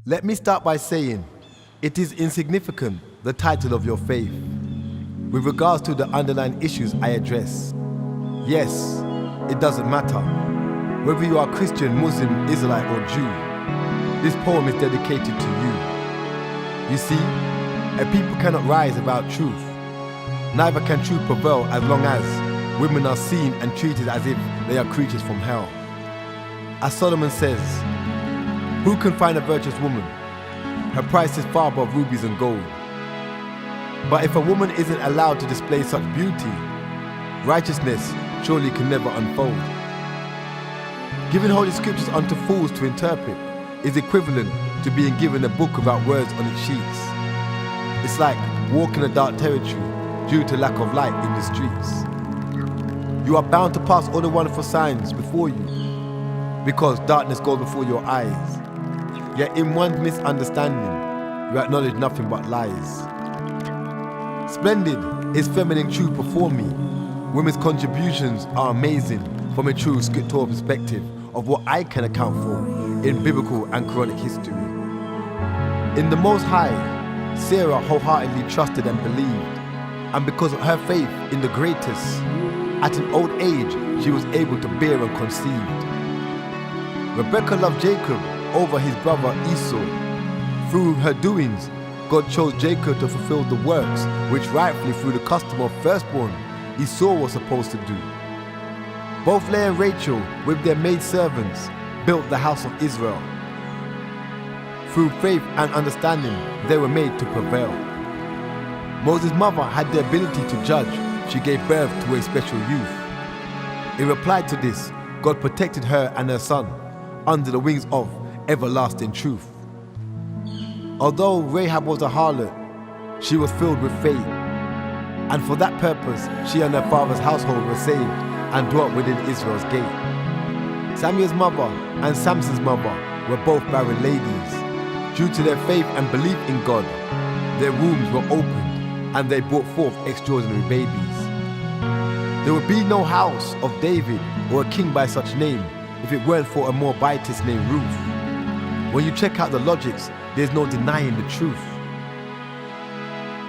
Let me start by saying, it is insignificant, the title of your faith, with regards to the underlying issues I address. Yes, it doesn't matter whether you are Christian, Muslim, Israelite or Jew. This poem is dedicated to you. You see, a people cannot rise without truth. Neither can truth prevail as long as women are seen and treated as if they are creatures from hell. As Solomon says, who can find a virtuous woman? Her price is far above rubies and gold. But if a woman isn't allowed to display such beauty, righteousness surely can never unfold. Giving holy scriptures unto fools to interpret is equivalent to being given a book without words on its sheets. It's like walking a dark territory due to lack of light in the streets. You are bound to pass all the wonderful signs before you, because darkness goes before your eyes. Yet in one's misunderstanding, you acknowledge nothing but lies. Splendid is feminine truth before me. Women's contributions are amazing from a true scriptural perspective of what I can account for in biblical and Quranic history. In the Most High, Sarah wholeheartedly trusted and believed, and because of her faith in the greatest, at an old age she was able to bear and conceived. Rebecca loved Jacob over his brother Esau. Through her doings, God chose Jacob to fulfill the works which rightfully through the custom of firstborn Esau was supposed to do. Both Leah and Rachel, with their maidservants, built the house of Israel. Through faith and understanding, they were made to prevail. Moses' mother had the ability to judge. She gave birth to a special youth. In reply to this, God protected her and her son under the wings of everlasting truth. Although Rahab was a harlot, she was filled with faith, and for that purpose she and her father's household were saved and dwelt within Israel's gate. Samuel's mother and Samson's mother were both barren ladies. Due to their faith and belief in God, their wombs were opened and they brought forth extraordinary babies. There would be no house of David or a king by such name if it weren't for a Moabitess named Ruth. When you check out the logics, there's no denying the truth.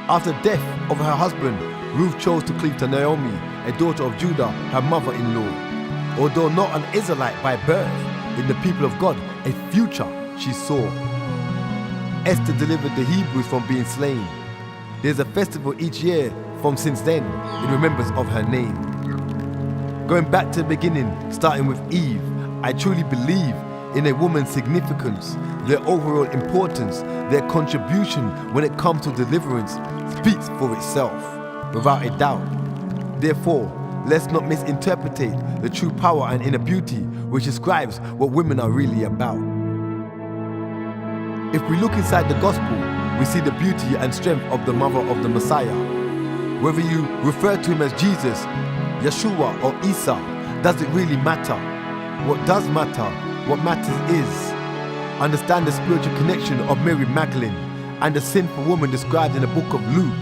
After the death of her husband, Ruth chose to cleave to Naomi, a daughter of Judah, her mother-in-law. Although not an Israelite by birth, in the people of God, a future she saw. Esther delivered the Hebrews from being slain. There's a festival each year from since then in remembrance of her name. Going back to the beginning, starting with Eve, I truly believe in a woman's significance, their overall importance, their contribution when it comes to deliverance speaks for itself, without a doubt. Therefore, let's not misinterpret the true power and inner beauty which describes what women are really about. If we look inside the gospel, we see the beauty and strength of the mother of the Messiah. Whether you refer to him as Jesus, Yeshua or Isa, does it really matter? What does matter, what matters is, understand the spiritual connection of Mary Magdalene and the sinful woman described in the book of Luke,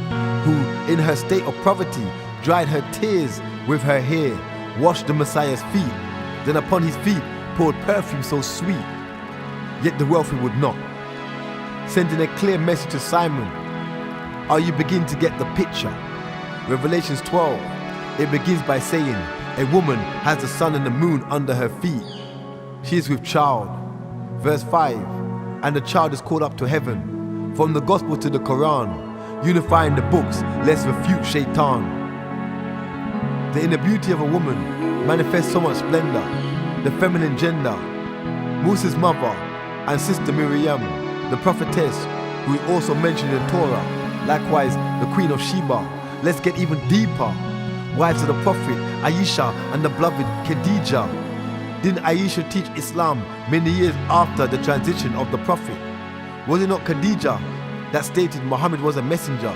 who in her state of poverty dried her tears with her hair, washed the Messiah's feet, then upon his feet poured perfume so sweet, yet the wealthy would not. Sending a clear message to Simon, are you beginning to get the picture? Revelations 12, it begins by saying, a woman has the sun and the moon under her feet. She is with child. Verse 5, and the child is called up to heaven. From the gospel to the Quran, unifying the books, let's refute Shaitan. The inner beauty of a woman manifests so much splendor. The feminine gender, Musa's mother and sister Miriam, the prophetess, who is also mentioned in Torah, likewise the Queen of Sheba. Let's get even deeper. Wives of the Prophet, Aisha and the beloved Khadijah. Didn't Aisha teach Islam many years after the transition of the Prophet? Was it not Khadijah that stated Muhammad was a messenger?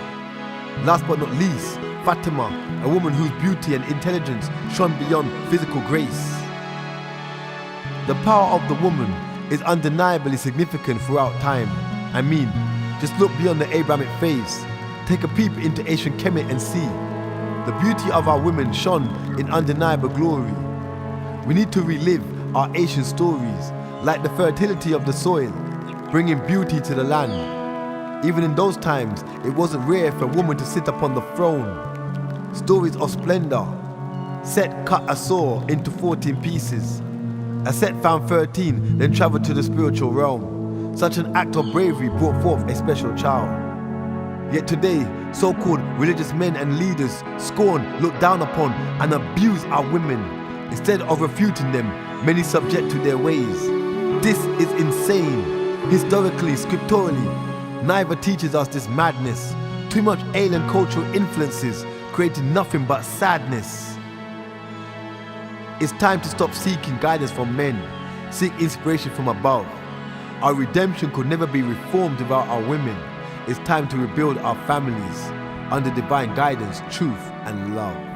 Last but not least, Fatima, a woman whose beauty and intelligence shone beyond physical grace. The power of the woman is undeniably significant throughout time. I mean, just look beyond the Abrahamic phase. Take a peep into ancient Kemet and see. The beauty of our women shone in undeniable glory. We need to relive our ancient stories, like the fertility of the soil, bringing beauty to the land. Even in those times, it wasn't rare for a woman to sit upon the throne. Stories of splendor. Set cut a saw into 14 pieces. A Set found 13, then traveled to the spiritual realm. Such an act of bravery brought forth a special child. Yet today, so-called religious men and leaders scorn, look down upon, and abuse our women. Instead of refuting them, many subject to their ways. This is insane. Historically, scripturally, neither teaches us this madness. Too much alien cultural influences creating nothing but sadness. It's time to stop seeking guidance from men, seek inspiration from above. Our redemption could never be reformed without our women. It's time to rebuild our families under divine guidance, truth, and love.